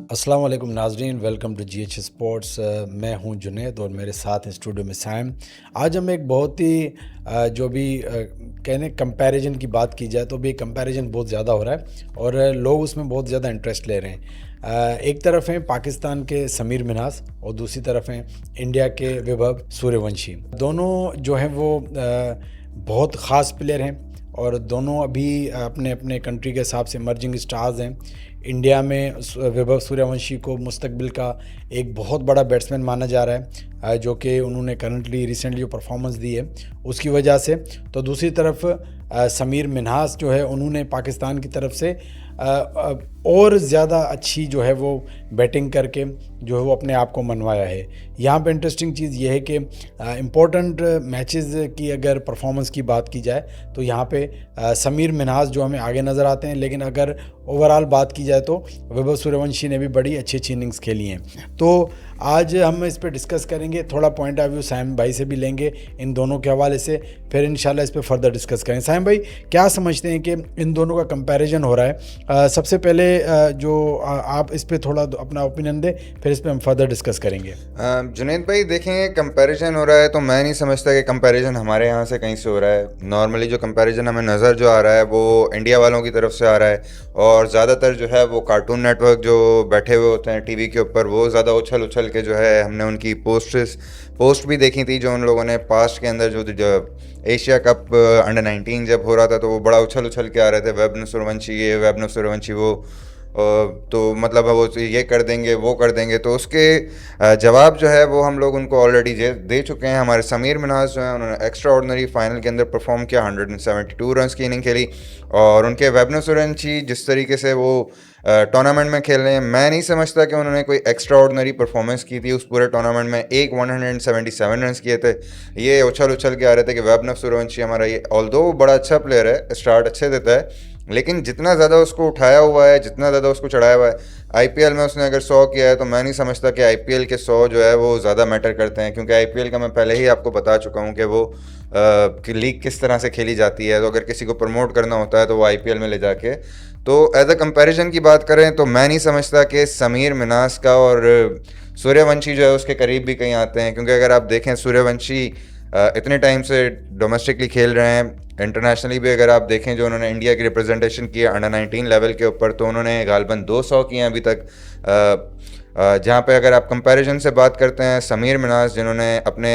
अस्सलाम वालेकुम नाज़रीन, वेलकम टू GH स्पोर्ट्स। मैं हूं जुनैद और मेरे साथ स्टूडियो में साइम। आज हम एक बहुत ही जो भी कहने कंपैरिजन की बात की जाए तो भी कंपैरिजन बहुत ज़्यादा हो रहा है और लोग उसमें बहुत ज़्यादा इंटरेस्ट ले रहे हैं। एक तरफ हैं पाकिस्तान के समीर मिन्हास और दूसरी तरफ हैं इंडिया के वैभव सूर्यवंशी। दोनों जो हैं वो बहुत ख़ास प्लेयर हैं और दोनों अभी अपने अपने कंट्री के हिसाब से इमर्जिंग स्टार्स हैं। इंडिया में वैभव सूर्यवंशी को मुस्तकबिल का एक बहुत बड़ा बैट्समैन माना जा रहा है, जो कि उन्होंने करंटली रिसेंटली जो परफॉर्मेंस दी है उसकी वजह से। तो दूसरी तरफ समीर मिन्हास जो है उन्होंने पाकिस्तान की तरफ से और ज़्यादा अच्छी जो है वो बैटिंग करके जो है वो अपने आप को मनवाया है। यहाँ पे इंटरेस्टिंग चीज़ ये है कि इम्पोर्टेंट मैचेस की अगर परफॉर्मेंस की बात की जाए तो यहाँ पे समीर मिन्हास जो हमें आगे नज़र आते हैं, लेकिन अगर ओवरऑल बात की जाए तो वैभव सूर्यवंशी ने भी बड़ी अच्छी अच्छी इनिंग्स खेली हैं। तो आज हम इस पे डिस्कस करेंगे, थोड़ा पॉइंट ऑफ व्यू साइम भाई से भी लेंगे इन दोनों के हवाले से, फिर इंशाल्लाह इस पे फर्दर डिस्कस करेंगे। साइम भाई, क्या समझते हैं कि इन दोनों का कंपैरिजन हो रहा है? सबसे पहले आप इस पे थोड़ा अपना ओपिनियन दें, फिर इस पे हम फर्दर डिस्कस करेंगे। जुनैद भाई देखें, कंपैरिजन हो रहा है तो मैं नहीं समझता कि कंपैरिजन हमारे यहाँ से कहीं से हो रहा है। नॉर्मली जो कंपैरिजन हमें नज़र जो आ रहा है वो इंडिया वालों की तरफ से आ रहा है और ज़्यादातर जो है वो कार्टून नेटवर्क जो बैठे हुए होते हैं टीवी के ऊपर, वो ज़्यादा उछल उछल के जो है, हमने उनकी पोस्ट भी देखी थी जो उन लोगों ने पास्ट के अंदर जो एशिया कप अंडर 19 जब हो रहा था तो वो बड़ा उछल उछल के आ रहे थे, वैभव सूर्यवंशी ये, वैभव सूर्यवंशी वो, तो मतलब वो ये कर देंगे वो कर देंगे। तो उसके जवाब जो है वो हम लोग उनको ऑलरेडी दे चुके हैं। हमारे समीर मिन्हास जो है उन्होंने एक्स्ट्रा ऑर्डिनरी फाइनल के अंदर परफॉर्म किया, 172 रन की इनिंग खेली। और उनके वैभव सूर्यवंशी जिस तरीके से वो टूर्नामेंट में खेल रहे हैं, मैं नहीं समझता कि उन्होंने कोई एक्स्ट्रा ऑर्डिनरी परफॉर्मेंस की थी उस पूरे टूर्नामेंट में। 177 रन किए थे। ये उछल उछल के आ रहे थे कि वैभव सूर्यवंशी हमारा ये ऑल्दो बड़ा अच्छा प्लेयर है, स्टार्ट अच्छे देता है, लेकिन जितना ज़्यादा उसको उठाया हुआ है, जितना ज़्यादा उसको चढ़ाया हुआ है, आईपीएल में उसने अगर 100 किया है तो मैं नहीं समझता कि आईपीएल के 100 जो है वो ज़्यादा मैटर करते हैं, क्योंकि आईपीएल का मैं पहले ही आपको बता चुका हूँ कि वो कि लीग किस तरह से खेली जाती है। तो अगर किसी को प्रमोट करना होता है तो वो आईपीएल में ले जाके, तो एज अ कंपैरिजन की बात करें तो मैं नहीं समझता कि समीर मिन्हास का और सूर्यवंशी जो है उसके करीब भी कहीं आते हैं। क्योंकि अगर आप देखें, सूर्यवंशी इतने टाइम से डोमेस्टिकली खेल रहे हैं, इंटरनेशनली भी अगर आप देखें जो उन्होंने इंडिया की रिप्रेजेंटेशन की है अंडर 19 लेवल के ऊपर, तो उन्होंने गालबन 200 किए हैं अभी तक। जहाँ पे अगर आप कंपैरिजन से बात करते हैं, समीर मिन्हास जिन्होंने अपने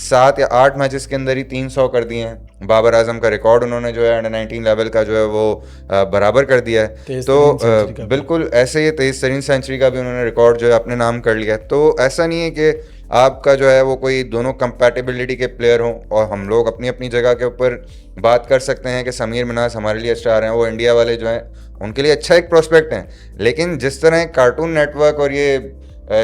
7 या 8 मैचेस के अंदर ही 300 कर दिए हैं, बाबर आजम का रिकॉर्ड उन्होंने जो है अंडर 19 लेवल का जो है वो बराबर कर दिया है। तो बिल्कुल ऐसे ही 23 तरीन सेंचुरी का भी उन्होंने रिकॉर्ड जो है अपने नाम कर लिया। तो ऐसा नहीं है कि आपका जो है वो कोई दोनों कंपैटिबिलिटी के प्लेयर हों, और हम लोग अपनी अपनी जगह के ऊपर बात कर सकते हैं कि समीर मिन्हास हमारे लिए स्टार हैं, वो इंडिया वाले जो हैं उनके लिए अच्छा एक प्रोस्पेक्ट हैं। लेकिन जिस तरह कार्टून नेटवर्क और ये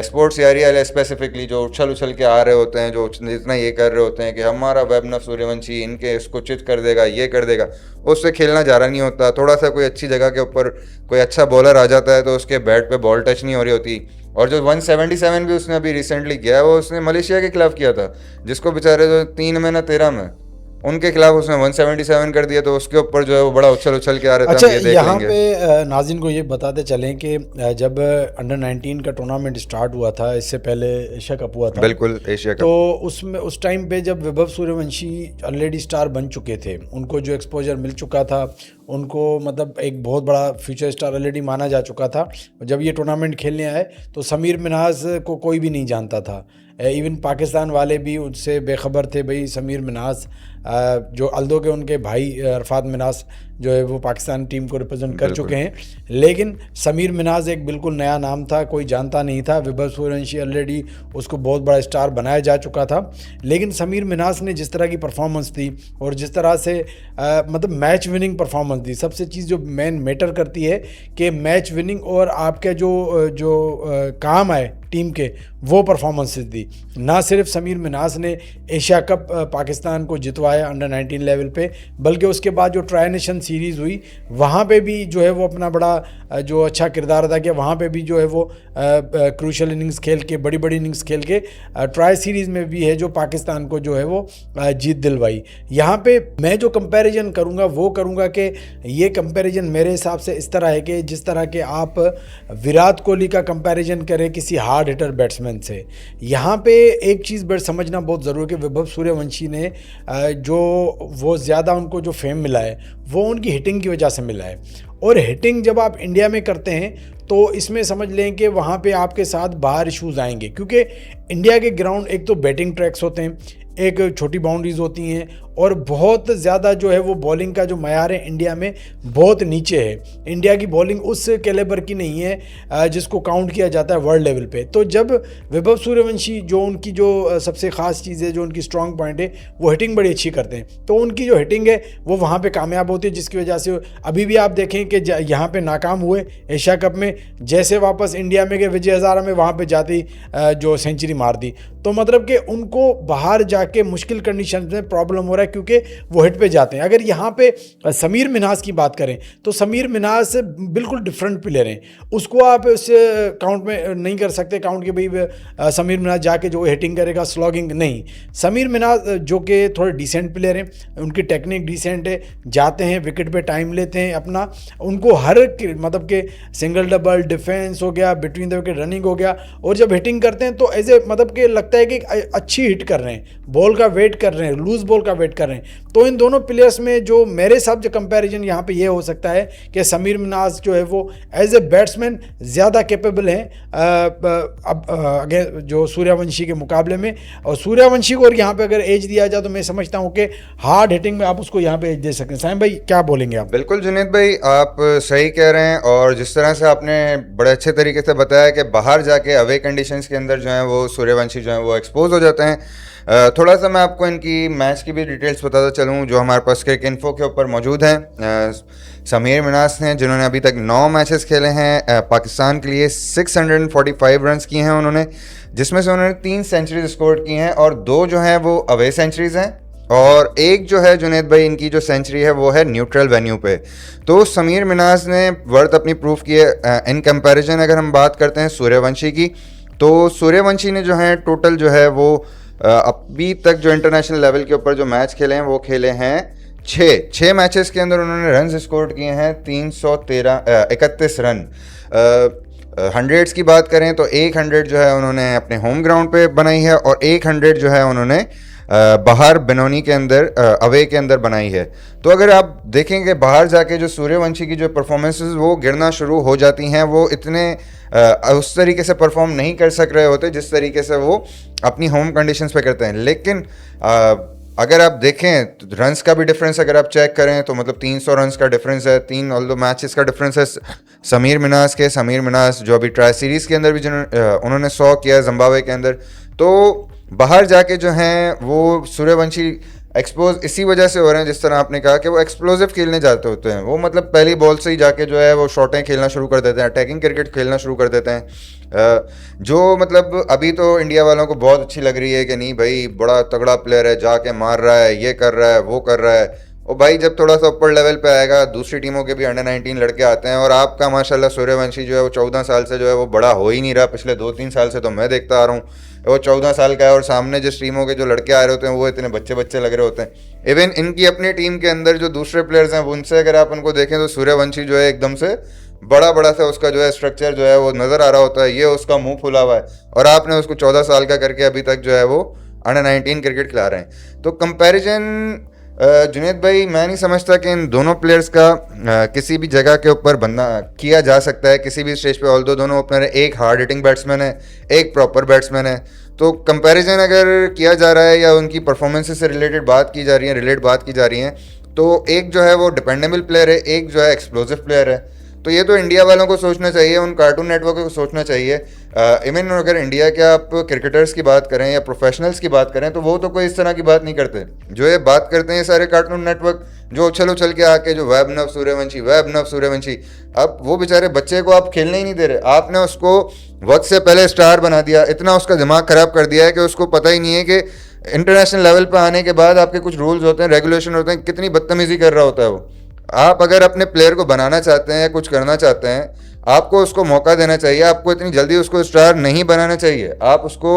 स्पोर्ट्स एरिया स्पेसिफिकली जो उछल उछल के आ रहे होते हैं, जो जितना ये कर रहे होते हैं कि हमारा वैभव सूर्यवंशी इनके इसको चित कर देगा, ये कर देगा, उससे खेलना जा रहा नहीं होता। थोड़ा सा कोई अच्छी जगह के ऊपर कोई अच्छा बॉलर आ जाता है तो उसके बैट पे बॉल टच नहीं हो रही होती। और जो 177 भी उसने अभी रिसेंटली किया है वो उसने मलेशिया के खिलाफ किया था, जिसको बेचारे जो 3 में ना 13 में उनके खिलाफ उसने 177 कर दिया। तो उसके ऊपर जो है वो बड़ा उछल उछल के आ रहा था। अच्छा, यहाँ पे नाज़रीन को ये बताते चलें कि जब अंडर 19 का टूर्नामेंट स्टार्ट हुआ था, इससे पहले एशिया कप हुआ था, बिल्कुल एशिया कप, तो उसमें उस टाइम पे जब वैभव सूर्यवंशी ऑलरेडी स्टार बन चुके थे, उनको जो एक्सपोजर मिल चुका था, उनको मतलब एक बहुत बड़ा फ्यूचर स्टार ऑलरेडी माना जा चुका था। जब ये टूर्नामेंट खेलने आए तो समीर मिन्हास को कोई भी नहीं जानता था, इवन पाकिस्तान वाले भी उनसे बेखबर थे। भाई समीर मिन्हास जो अल्दो के उनके भाई अरफात मिन्हास जो है वो पाकिस्तान टीम को रिप्रेजेंट कर चुके हैं, लेकिन समीर मिन्हास एक बिल्कुल नया नाम था, कोई जानता नहीं था। वैभव सूर्यवंशी ऑलरेडी उसको बहुत बड़ा स्टार बनाया जा चुका था। लेकिन समीर मिन्हास ने जिस तरह की परफॉर्मेंस दी और जिस तरह से मतलब मैच विनिंग परफॉर्मेंस दी, सबसे चीज़ जो मेन मैटर करती है कि मैच विनिंग और आपके जो काम आए टीम के वो परफॉर्मेंसेस दी। ना सिर्फ समीर मिन्हास ने एशिया कप पाकिस्तान को जितवाया अंडर 19 लेवल पे, बल्कि उसके बाद जो ट्राई नेशन सीरीज़ हुई वहाँ पे भी जो है वो अपना बड़ा जो अच्छा किरदार अदा किया। वहाँ पे भी जो है वो क्रूशल इनिंग्स खेल के, बड़ी बड़ी इनिंग्स खेल के ट्राई सीरीज़ में भी है जो पाकिस्तान को जो है वो जीत दिलवाई। यहाँ पे मैं जो कंपैरिजन करूँगा वो करूँगा कि ये कंपैरिजन मेरे हिसाब से इस तरह है कि जिस तरह के आप विराट कोहली का कंपैरिजन करें किसी हार्ड हिटर बैट्समैन से। यहाँ पे एक चीज़ समझना बहुत ज़रूरी है कि वैभव सूर्यवंशी ने जो वो ज़्यादा उनको जो फेम मिला है वो उनकी हिटिंग की वजह से मिला है। और हिटिंग जब आप इंडिया में करते हैं तो इसमें समझ लें कि वहाँ पे आपके साथ बाहर इश्यूज़ आएंगे, क्योंकि इंडिया के ग्राउंड एक तो बैटिंग ट्रैक्स होते हैं, एक छोटी बाउंड्रीज होती हैं और बहुत ज़्यादा जो है वो बॉलिंग का जो मयार है इंडिया में बहुत नीचे है। इंडिया की बॉलिंग उस कैलेबर की नहीं है जिसको काउंट किया जाता है वर्ल्ड लेवल पे। तो जब वैभव सूर्यवंशी जो उनकी जो सबसे ख़ास चीज़ है, जो उनकी स्ट्रॉन्ग पॉइंट है, वो हिटिंग बड़ी अच्छी करते हैं, तो उनकी जो हिटिंग है वो वहाँ पर कामयाब होती है, जिसकी वजह से अभी भी आप देखें कि यहाँ पर नाकाम हुए एशिया कप में, जैसे वापस इंडिया में गए विजय हज़ारा में वहाँ पर जाती जो सेंचुरी मार दी। तो मतलब कि उनको बाहर जाके मुश्किल कंडीशन में प्रॉब्लम हो रहा है क्योंकि वो हिट पे जाते हैं। अगर यहाँ पे समीर मिन्हास की बात करें तो समीर मिन्हास बिल्कुल डिफरेंट प्लेयर हैं, उसको आप उस काउंट में नहीं कर सकते काउंट कि भाई समीर मिन्हास जाके जो हिटिंग करेगा, स्लॉगिंग नहीं। समीर मिन्हास जो कि थोड़े डिसेंट प्लेयर हैं, उनकी टेक्निक डिसेंट है, जाते हैं विकेट पे टाइम लेते हैं अपना, उनको हर मतलब के सिंगल डबल डिफेंस हो गया, बिटवीन द विकेट रनिंग हो गया, और जब हिटिंग करते हैं तो एज ए मतलब कि लगता है कि अच्छी हिट कर रहे हैं, बॉल का वेट कर रहे हैं, लूज बॉल का वेट कर रहे हैं। तो इन दोनों प्लेयर्स में जो मेरे हिसाब से कंपैरिजन यहाँ पे ये हो सकता है कि समीर मिन्हास जो है वो एज ए बैट्समैन ज़्यादा कैपेबल हैं अब जो सूर्यवंशी के मुकाबले में। और सूर्यवंशी को और यहाँ पे अगर एज दिया जाए तो मैं समझता हूँ कि हार्ड हिटिंग में आप उसको यहाँ पे एज दे सकते हैं। साइम भाई क्या बोलेंगे आप? बिल्कुल जुनैद भाई, आप सही कह रहे हैं, और जिस तरह से आपने बड़े अच्छे तरीके से बताया कि बाहर जाके अवे कंडीशंस के अंदर जो है वो सूर्यवंशी जो है वो एक्सपोज हो जाते हैं। थोड़ा सा मैं आपको इनकी मैच की भी डिटेल्स बताता चलूँ जो हमारे पास क्रिक इन्फो के ऊपर मौजूद हैं। समीर मिन्हास ने, जिन्होंने अभी तक 9 मैचेस खेले हैं पाकिस्तान के लिए, 645 रन्स किए हैं उन्होंने, जिसमें से उन्होंने 3 सेंचुरीज स्कोर की हैं और 2 जो हैं वो अवे सेंचुरीज हैं, और एक जो है जुनैद भाई इनकी जो सेंचुरी है वो है न्यूट्रल वेन्यू पे। तो समीर मिन्हास ने वर्थ अपनी प्रूफ की है। इन कंपैरिजन अगर हम बात करते हैं सूर्यवंशी की, तो सूर्यवंशी ने जो है टोटल जो है वो अभी तक जो इंटरनेशनल लेवल के ऊपर जो मैच खेले हैं वो खेले हैं 6 मैचेस के अंदर उन्होंने रन स्कोर किए हैं 331 रन। हंड्रेड्स की बात करें तो 100 जो है उन्होंने अपने होम ग्राउंड पे बनाई है और 100 जो है उन्होंने बाहर बेनोनी के अंदर अवे के अंदर बनाई है। तो अगर आप देखेंगे बाहर जाके जो सूर्यवंशी की जो परफॉर्मेंसेस वो गिरना शुरू हो जाती हैं, वो इतने उस तरीके से परफॉर्म नहीं कर सक रहे होते जिस तरीके से वो अपनी होम कंडीशंस पे करते हैं। लेकिन अगर आप देखें तो रन्स का भी डिफरेंस अगर आप चेक करें तो मतलब 300 रन्स का डिफरेंस है, 3 ऑल्दो मैचेस का डिफरेंस है समीर मिन्हास जो अभी ट्राई सीरीज़ के अंदर भी उन्होंने 100 किया जिम्बाब्वे के अंदर। तो बाहर जाके जो हैं वो सूर्यवंशी एक्सपोज इसी वजह से हो रहे हैं, जिस तरह आपने कहा कि वो एक्सप्लोसिव खेलने जाते होते हैं, वो मतलब पहली बॉल से ही जाके जो है वो शॉटें खेलना शुरू कर देते हैं, अटैकिंग क्रिकेट खेलना शुरू कर देते हैं, जो मतलब अभी तो इंडिया वालों को बहुत अच्छी लग रही है कि नहीं भाई बड़ा तगड़ा प्लेयर है, जाके मार रहा है, ये कर रहा है, वो कर रहा है। और भाई जब थोड़ा सा ऊपर लेवल पे आएगा, दूसरी टीमों के भी अंडर 19 लड़के आते हैं, और आपका माशाल्लाह सूर्यवंशी जो है वो 14 साल से जो है वो बड़ा हो ही नहीं रहा। पिछले 2-3 साल से तो मैं देखता आ रहा हूँ वो 14 साल का है, और सामने जिस टीमों के जो लड़के आ रहे होते हैं वो इतने बच्चे लग रहे होते हैं। इवन इनकी अपनी टीम के अंदर जो दूसरे प्लेयर्स हैं उनसे अगर आप उनको देखें तो सूर्यवंशी जो है एकदम से बड़ा सा उसका जो है स्ट्रक्चर जो है वो नज़र आ रहा होता है, ये उसका मुंह फुला हुआ है, और आपने उसको 14 साल का करके अभी तक जो है वो अंडर 19 क्रिकेट खिला रहे हैं। तो कंपैरिजन जुनैद भाई मैं नहीं समझता कि इन दोनों प्लेयर्स का किसी भी जगह के ऊपर बनना किया जा सकता है किसी भी स्टेज पे। ऑल्दो दोनों ओपनर है, एक हार्ड हिटिंग बैट्समैन है, एक प्रॉपर बैट्समैन है, तो कंपैरिजन अगर किया जा रहा है या उनकी परफॉर्मेंसेस से रिलेट बात की जा रही है, तो एक जो है वो डिपेंडेबल प्लेयर है, एक जो है एक्सप्लोसिव प्लेयर है। तो ये तो इंडिया वालों को सोचना चाहिए, उन कार्टून नेटवर्क को सोचना चाहिए। इवन अगर इंडिया के आप क्रिकेटर्स की बात करें या प्रोफेशनल्स की बात करें तो वो तो कोई इस तरह की बात नहीं करते। जो ये बात करते हैं सारे कार्टून नेटवर्क, जो उछल उछल के आके जो वैभव सूर्यवंशी, अब वो बेचारे बच्चे को आप खेलने ही नहीं दे रहे। आपने उसको वक्त से पहले स्टार बना दिया, इतना उसका दिमाग खराब कर दिया है कि उसको पता ही नहीं है कि इंटरनेशनल लेवल पे आने के बाद आपके कुछ रूल्स होते हैं, रेगुलेशन होते हैं, कितनी बदतमीजी कर रहा होता है वो। आप अगर अपने प्लेयर को बनाना चाहते हैं, कुछ करना चाहते हैं, आपको उसको मौका देना चाहिए। आपको इतनी जल्दी उसको स्टार नहीं बनाना चाहिए। आप उसको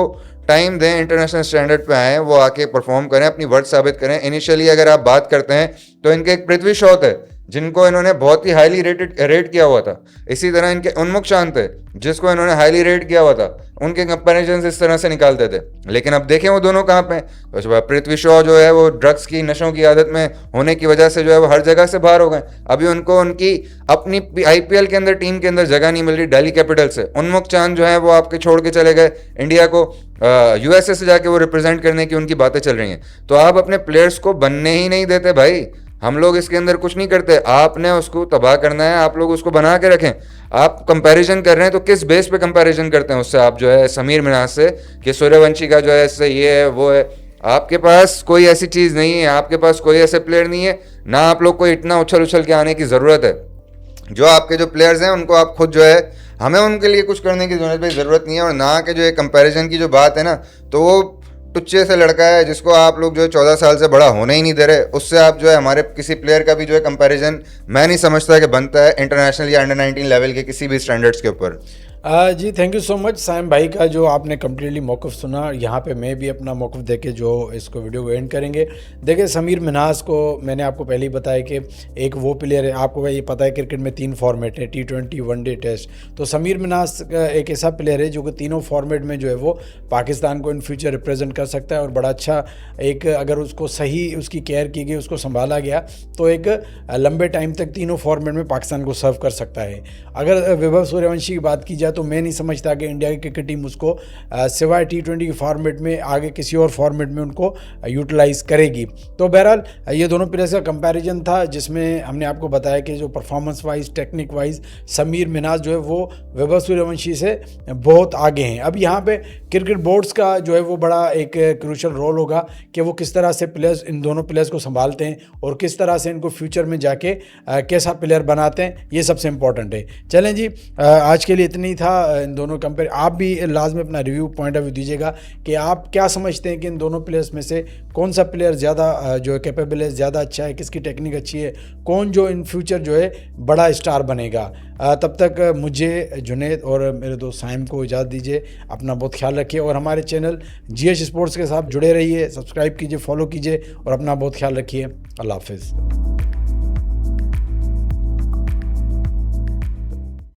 टाइम दें, इंटरनेशनल स्टैंडर्ड पे आए, वो आके परफॉर्म करें, अपनी वर्थ साबित करें। इनिशियली अगर आप बात करते हैं तो इनके एक पृथ्वी शॉ थे जिनको इन्होंने बहुत ही हाईली रेट किया हुआ था। इसी तरह इनके उन्मुख शांत थे जिसको इन्होंने हाईली रेट किया हुआ था। उनके कंपैरिजन इस तरह से निकालते थे, लेकिन अब देखें वो दोनों कहाँ पे हैं। उसके बाद पृथ्वी शॉ जो है वो ड्रग्स की, नशों की आदत में होने की वजह से जो है वो हर जगह से बाहर हो गए। अभी उनको उनकी अपनी आईपीएल के अंदर, टीम के अंदर जगह नहीं मिल रही दिल्ली कैपिटल से। उन्मुख चांद जो है वो आपके छोड़ के चले गए इंडिया को, यूएसए से जाके वो रिप्रेजेंट करने की उनकी बातें चल रही हैं। तो आप अपने प्लेयर्स को बनने ही नहीं देते भाई। हम लोग इसके अंदर कुछ नहीं करते, आपने उसको तबाह करना है, आप लोग उसको बना के रखें। आप कंपैरिजन कर रहे हैं तो किस बेस पे कंपैरिजन करते हैं उससे? आप जो है समीर मिनाज से कि सूर्यवंशी का जो है इससे ये है वो है। आपके पास कोई ऐसी चीज़ नहीं है, आपके पास कोई ऐसे प्लेयर नहीं है, ना आप लोग को इतना उछल उछल के आने की ज़रूरत है। जो आपके जो प्लेयर्स हैं उनको आप खुद जो है, हमें उनके लिए कुछ करने की ज़रूरत नहीं है। और ना के जो है कंपैरिजन की जो बात है ना, तो वो टुच्चे से लड़का है जिसको आप लोग जो है 14 साल से बड़ा होने ही नहीं दे रहे। उससे आप जो है हमारे किसी प्लेयर का भी जो है कंपैरिजन मैं नहीं समझता कि बनता है इंटरनेशनल या अंडर 19 लेवल के किसी भी स्टैंडर्ड्स के ऊपर। जी thank you so much Saim भाई का, जो आपने कम्प्लीटली मौक़िफ़ सुना। यहाँ पे मैं भी अपना मौक़िफ़ देके जो इसको वीडियो को एंड करेंगे। देखिए समीर मिन्हास को मैंने आपको पहले ही बताया कि एक वो प्लेयर है, आपको ये पता है क्रिकेट में 3 फॉर्मेट है, T20, वनडे, टेस्ट। तो समीर मिन्हास एक ऐसा प्लेयर है जो कि तीनों फॉर्मेट में जो है वो पाकिस्तान को इन फ्यूचर रिप्रेजेंट कर सकता है। और बड़ा अच्छा एक, अगर उसको सही उसकी केयर की गई, उसको संभाला गया तो एक लंबे टाइम तक तीनों फॉर्मेट में पाकिस्तान को सर्व कर सकता है। अगर वैभव सूर्यवंशी की बात की जाए तो मैं नहीं समझता कि इंडिया की क्रिकेट टीम उसको सिवाय T20 के फॉर्मेट में आगे किसी और फॉर्मेट में उनको यूटिलाइज करेगी। तो बहरहाल ये दोनों प्लेयर्स का कंपैरिजन था जिसमें हमने आपको बताया कि जो performance wise, technique wise Sameer Minhas जो है वो वैभव सूर्यवंशी से बहुत आगे हैं। अब यहाँ पे क्रिकेट बोर्ड्स का जो है वो बड़ा एक क्रूशल रोल होगा कि वो किस तरह से प्लेयर्स, इन दोनों प्लेयर्स को संभालते हैं और किस तरह से इनको फ्यूचर में जाके कैसा प्लेयर बनाते हैं, ये सबसे इम्पोर्टेंट है। चलें जी, आज के लिए इतनी था इन दोनों कंपेयर। आप भी लाजमी अपना रिव्यू, पॉइंट ऑफ व्यू दीजिएगा कि आप क्या समझते हैं कि इन दोनों प्लेयर्स में से कौन सा प्लेयर ज़्यादा जो है कैपेबल है, ज़्यादा अच्छा है, किसकी टेक्निक अच्छी है, कौन जो इन फ्यूचर जो है बड़ा स्टार बनेगा। तब तक मुझे, जुनैद और मेरे दोस्त साइम को इजाज़त दीजिए। अपना बहुत ख्याल रखिए और हमारे चैनल GH स्पोर्ट्स के साथ जुड़े रहिए, सब्सक्राइब कीजिए, फॉलो कीजिए और अपना बहुत ख्याल रखिए। अल्लाह हाफिज़।